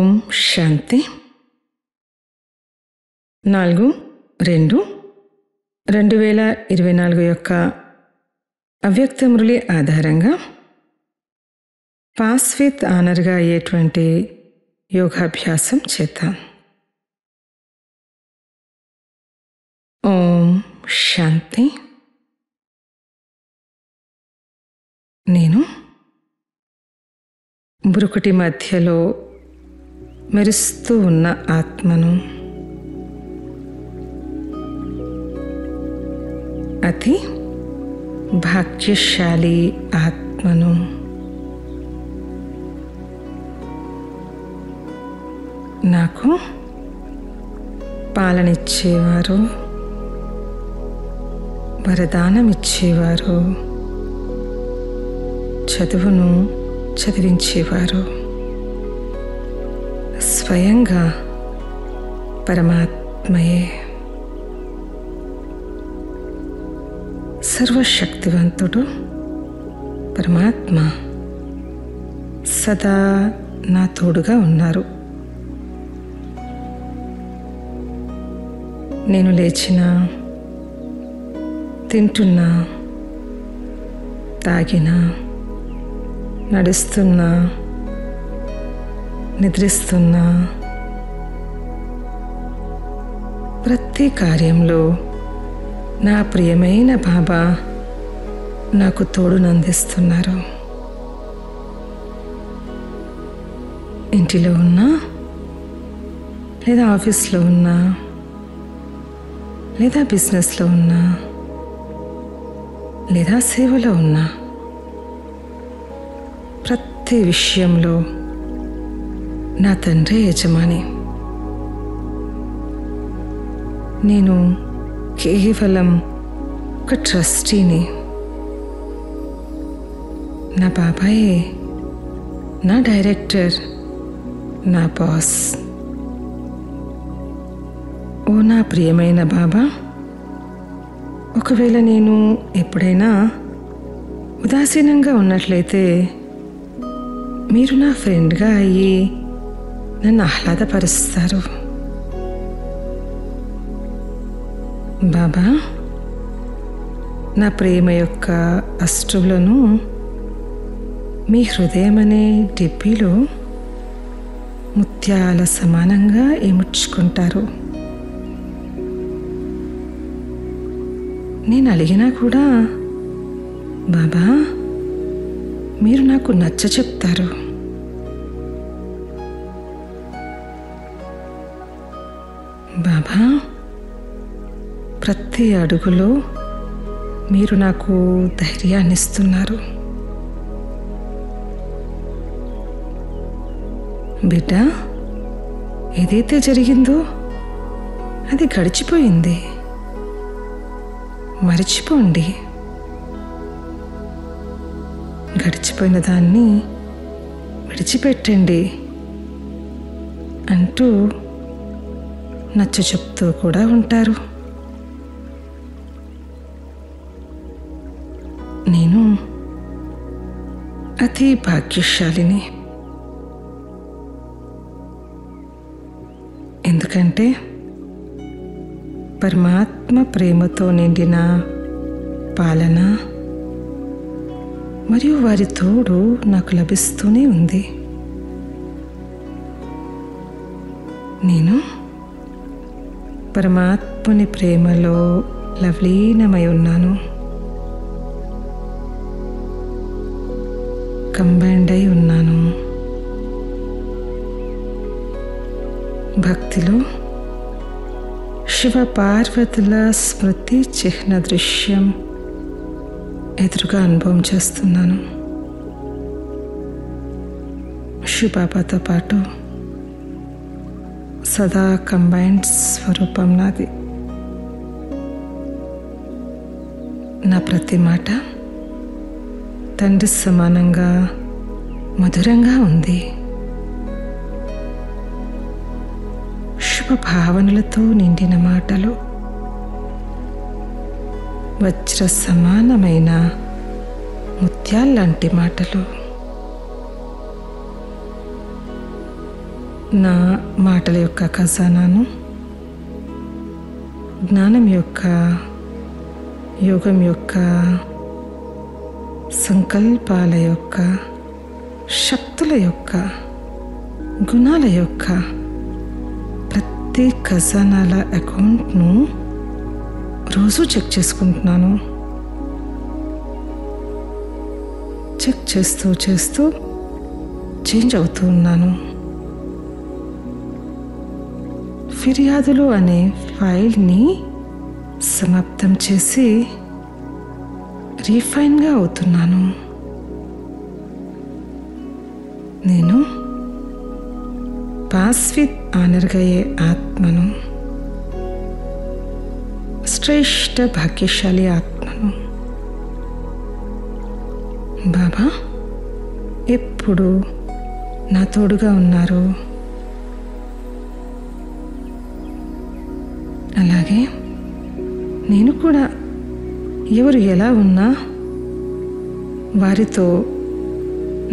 ఓం శాంతి 4/2/2024 యొక్క అవ్యక్త మురళి ఆధారంగా పాస్ విత్ ఆనర్గా అయ్యేటువంటి యోగాభ్యాసం చేద్దాం. ఓం శాంతి. నేను బురుకుటి మధ్యలో మెరుస్తూ ఉన్న ఆత్మను, అతి భాగ్యశాలి ఆత్మను. నాకు పాలనిచ్చేవారు, వరదానమిచ్చేవారు, చదువును చదివించేవారు స్వయంగా పరమాత్మయే. సర్వశక్తివంతుడు పరమాత్మ సదా నా తోడుగా ఉన్నారు. నేను లేచినా, తింటున్నా, తాగినా, నడుస్తున్నా, నిద్రిస్తున్నా, ప్రతి కార్యంలో నా ప్రియమైన బాబా నాకు తోడునందిస్తున్నారు. ఇంటిలో ఉన్నా, లేదా ఆఫీస్లో ఉన్నా, లేదా బిజినెస్లో ఉన్నా, లేదా సేవలో ఉన్నా, ప్రతి విషయంలో నా తండ్రే యజమాని. నేను కేవలం ఒక ట్రస్టీని. నా బాబాయే నా డైరెక్టర్, నా బాస్. ఓ నా ప్రియమైన బాబా, ఒకవేళ నేను ఎప్పుడైనా ఉదాసీనంగా ఉన్నట్లయితే మీరు నా ఫ్రెండ్గా అయ్యి నన్ను ఆహ్లాదపరుస్తారు. బాబా, నా ప్రేమ యొక్క అశ్రువులను మీ హృదయం అనే డిబ్బీలో ముత్యాల సమానంగా ఇముడ్చుకుంటారు. నేను అడిగినా కూడా బాబా మీరు నాకు నచ్చ చెప్తారు. బాబా, ప్రతి అడుగులో మీరు నాకు ధైర్యాన్ని ఇస్తున్నారు. బిడ్డ, ఏదైతే జరిగిందో అది గడిచిపోయింది, మరిచిపోండి. గడిచిపోయిన దాన్ని విడిచిపెట్టండి అంటూ నచ్చ చెప్తూ కూడా ఉంటారు. నేను అతి భాగ్యశాలిని. ఎందుకంటే పరమాత్మ ప్రేమతో నిండిన పాలన మరియు వారి తోడు నాకు లభిస్తూనే ఉంది. నేను పరమాత్మని ప్రేమలో లవలీనమై ఉన్నాను, కంబైండ్ అయి ఉన్నాను. భక్తిలో శివ పార్వతుల స్మృతి చిహ్న దృశ్యం ఎదురుగా అనుభవం చేస్తున్నాను. శివబాబాతో పాటు సదా కంబైన్డ్ స్వరూపం నాది. నా ప్రతి మాట తండ్రి సమానంగా మధురంగా ఉంది. శుభ భావనలతో నిండిన మాటలు, వజ్ర సమానమైన ముత్యాల్లాంటి మాటలు. నా మాటల యొక్క ఖజానాను, జ్ఞానం యొక్క, యోగం యొక్క, సంకల్పాల యొక్క, శక్తుల యొక్క, గుణాల యొక్క ప్రతి ఖజానాల అకౌంట్ను రోజు చెక్ చేసుకుంటున్నాను. చెక్ చేస్తూ చేస్తూ చేంజ్ అవుతూ ఉన్నాను. ఫిర్యాదులు అనే ఫైల్ని సమాప్తం చేసి రీఫైన్గా అవుతున్నాను. నేను పాస్ విత్ ఆనర్గా అయ్యే ఆత్మను, శ్రేష్ఠ భాగ్యశాలి ఆత్మను. బాబా ఎప్పుడు నా తోడుగా ఉన్నారు. అలాగే నేను కూడా ఎవరు ఎలా ఉన్నా వారితో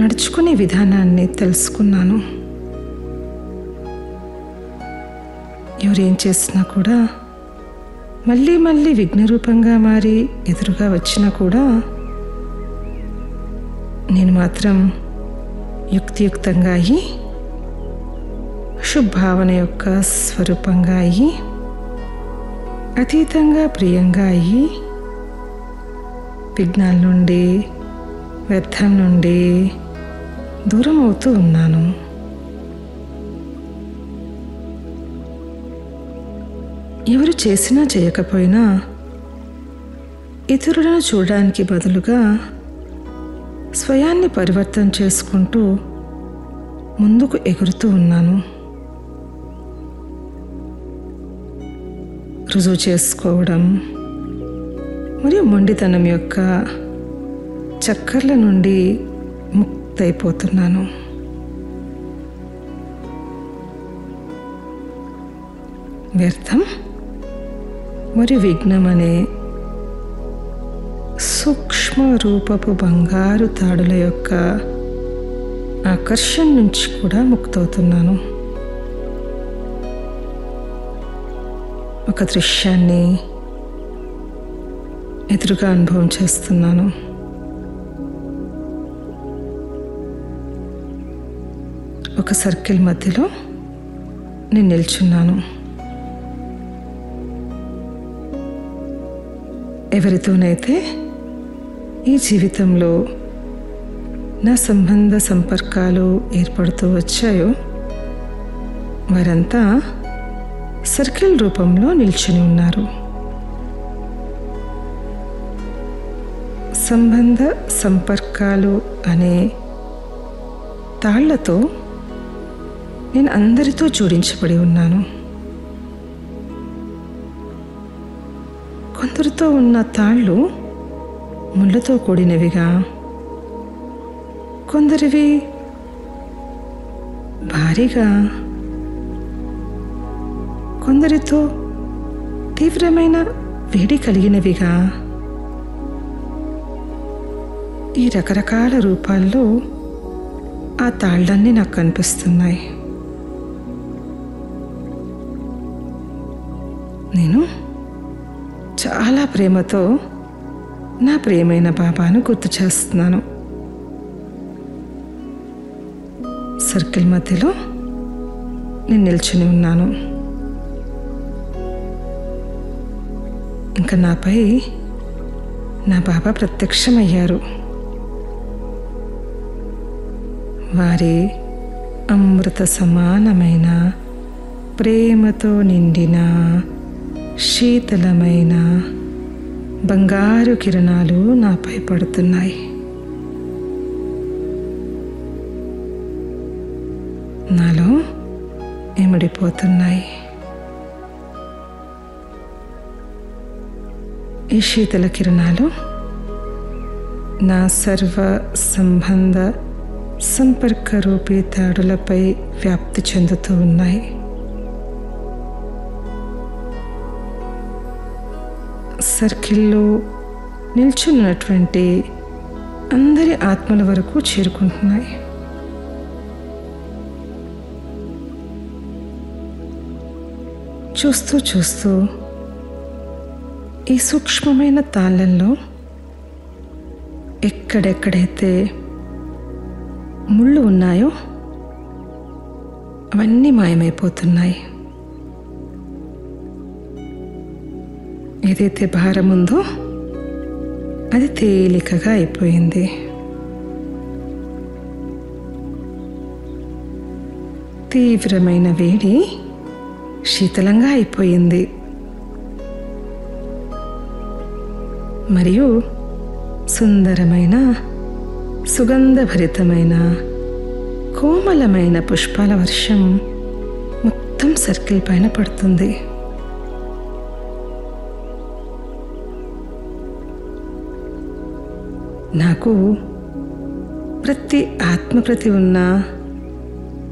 నడుచుకునే విధానాన్ని తెలుసుకున్నాను. ఎవరేం చేసినా కూడా మళ్ళీ మళ్ళీ విఘ్నరూపంగా మారి ఎదురుగా వచ్చినా కూడా నేను మాత్రం యుక్తియుక్తంగా అయ్యి, శుభావన యొక్క స్వరూపంగా అయ్యి, అతీతంగా ప్రియంగా అయ్యి, విఘ్నాల నుండి, వ్యర్థం నుండి దూరం అవుతూ ఉన్నాను. ఎవరు చేసినా చేయకపోయినా ఇతరులను చూడడానికి బదులుగా స్వయాన్ని పరివర్తన చేసుకుంటూ ముందుకు ఎగురుతూ ఉన్నాను. రుజువు చేసుకోవడం మరియు మొండితనం యొక్క చక్కర్ల నుండి ముక్తైపోతున్నాను. వ్యర్థం మరియు విఘ్నం అనే సూక్ష్మ రూపపు బంగారు తాడుల యొక్క ఆకర్షణ నుంచి కూడా ముక్తవుతున్నాను. ఒక దృశ్యాన్ని ఎదురుగా అనుభవం చేస్తున్నాను. ఒక సర్కిల్ మధ్యలో నేను నిల్చున్నాను. ఎవరితోనైతే ఈ జీవితంలో నా సంబంధ సంపర్కాలు ఏర్పడుతూ వచ్చాయో వారంతా సర్కిల్ రూపంలో నిల్చుని ఉన్నారు. సంబంధ సంపర్కాలు అనే తాళ్లతో నేను అందరితో జోడించబడి ఉన్నాను. కొందరితో ఉన్న తాళ్ళు ముళ్ళతో కూడినవిగా, కొందరివి భారీగా, కొందరితో తీవ్రమైన వేడి కలిగినవిగా, ఈ రకరకాల రూపాల్లో ఆ తాళ్ళన్నీ నాకు కనిపిస్తున్నాయి. నేను చాలా ప్రేమతో నా ప్రియమైన బాబాను గుర్తు చేస్తున్నాను. సర్కిల్ మధ్యలో నేను నిల్చుని ఉన్నాను. ఇంకా నాపై నా బాబా ప్రత్యక్షమయ్యారు. వారి అమృత సమానమైన ప్రేమతో నిండిన శీతలమైన బంగారు కిరణాలు నాపై పడుతున్నాయి. నాలో ఇమిడిపోతున్నాయి. ఈ శీతల కిరణాలు నా సర్వ సంబంధ సంపర్క రూపీ తాడులపై వ్యాప్తి చెందుతూ ఉన్నాయి. సర్కిల్లో నిల్చున్నటువంటి అందరి ఆత్మల వరకు చేరుకుంటున్నాయి. చూస్తూ చూస్తూ ఈ సూక్ష్మమైన తాళంలో ఎక్కడెక్కడైతే ముళ్ళు ఉన్నాయో అవన్నీ మాయమైపోతున్నాయి. ఏదైతే భారం ఉందో అది తేలికగా అయిపోయింది. తీవ్రమైన వేడి శీతలంగా అయిపోయింది. మరియు సుందరమైన సుగంధభరితమైన కోమలమైన పుష్పాల వర్షం మొత్తం సర్కిల్ పైన పడుతుంది. నాకు ప్రతి ఆత్మప్రతి ఉన్న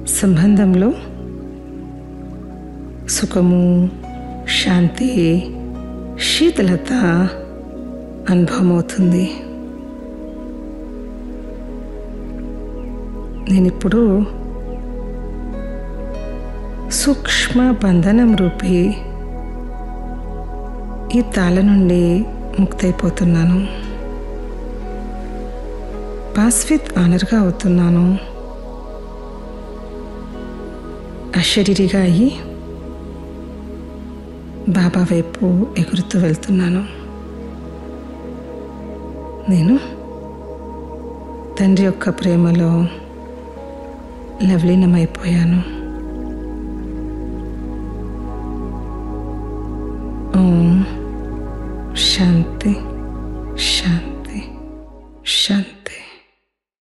సంబంధంలో సుఖము, శాంతి, శీతలత అనుభవం అవుతుంది. నేనిప్పుడు సూక్ష్మ బంధనం రూపీ ఈ తాళ నుండి ముక్తైపోతున్నాను. పాస్ విత్ ఆనర్గా అవుతున్నాను. అశరీరిగా అయ్యి బాబా వైపు ఎగురుతూ వెళ్తున్నాను. నేను తండ్రి యొక్క ప్రేమలో లవలీనమైపోయాను. ఓం శాంతి.